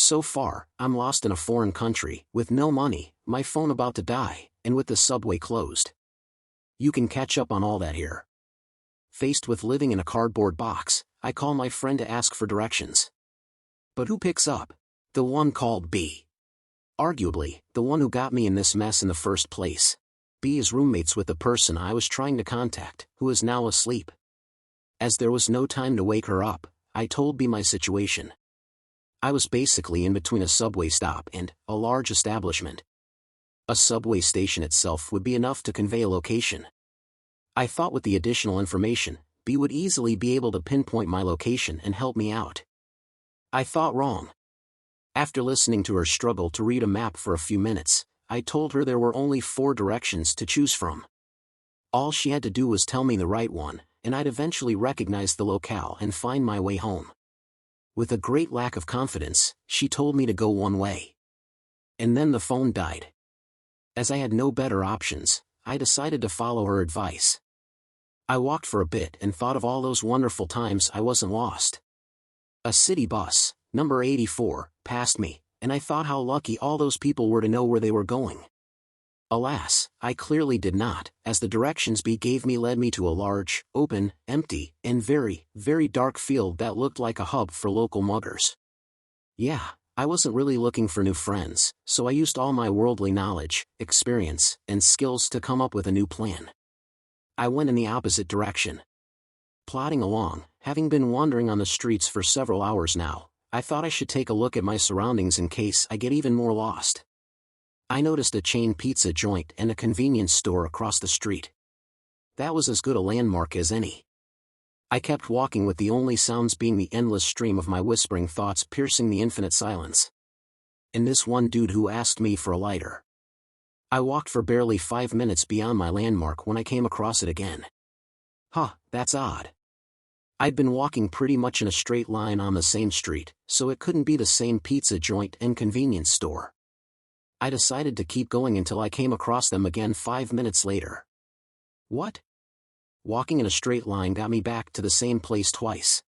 So far, I'm lost in a foreign country, with no money, my phone about to die, and with the subway closed. You can catch up on all that here. Faced with living in a cardboard box, I call my friend to ask for directions. But who picks up? The one called B. Arguably, the one who got me in this mess in the first place. B is roommates with the person I was trying to contact, who is now asleep. As there was no time to wake her up, I told B my situation. I was basically in between a subway stop and a large establishment. A subway station itself would be enough to convey a location. I thought with the additional information, B would easily be able to pinpoint my location and help me out. I thought wrong. After listening to her struggle to read a map for a few minutes, I told her there were only 4 directions to choose from. All she had to do was tell me the right one, and I'd eventually recognize the locale and find my way home. With a great lack of confidence, she told me to go one way. And then the phone died. As I had no better options, I decided to follow her advice. I walked for a bit and thought of all those wonderful times I wasn't lost. A city bus, number 84, passed me, and I thought how lucky all those people were to know where they were going. Alas, I clearly did not, as the directions B gave me led me to a large, open, empty, and very, very dark field that looked like a hub for local muggers. Yeah, I wasn't really looking for new friends, so I used all my worldly knowledge, experience, and skills to come up with a new plan. I went in the opposite direction. Plodding along, having been wandering on the streets for several hours now, I thought I should take a look at my surroundings in case I get even more lost. I noticed a chain pizza joint and a convenience store across the street. That was as good a landmark as any. I kept walking with the only sounds being the endless stream of my whispering thoughts piercing the infinite silence. And this one dude who asked me for a lighter. I walked for barely 5 minutes beyond my landmark when I came across it again. Huh, that's odd. I'd been walking pretty much in a straight line on the same street, so it couldn't be the same pizza joint and convenience store. I decided to keep going until I came across them again 5 minutes later. What? Walking in a straight line got me back to the same place twice.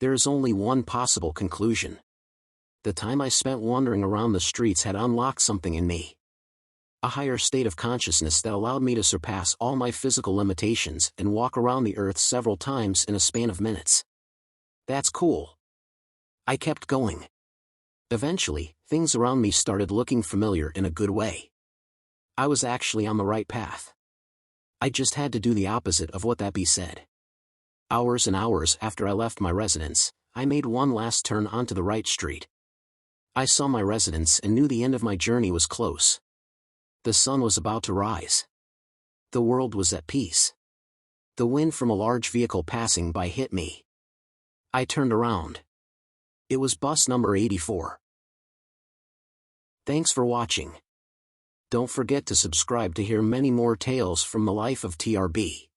There is only one possible conclusion. The time I spent wandering around the streets had unlocked something in me. A higher state of consciousness that allowed me to surpass all my physical limitations and walk around the earth several times in a span of minutes. That's cool. I kept going. Eventually, things around me started looking familiar in a good way. I was actually on the right path. I just had to do the opposite of what that bee said. Hours and hours after I left my residence, I made one last turn onto the right street. I saw my residence and knew the end of my journey was close. The sun was about to rise. The world was at peace. The wind from a large vehicle passing by hit me. I turned around. It was bus number 84. Thanks for watching. Don't forget to subscribe to hear many more tales from the life of TRB.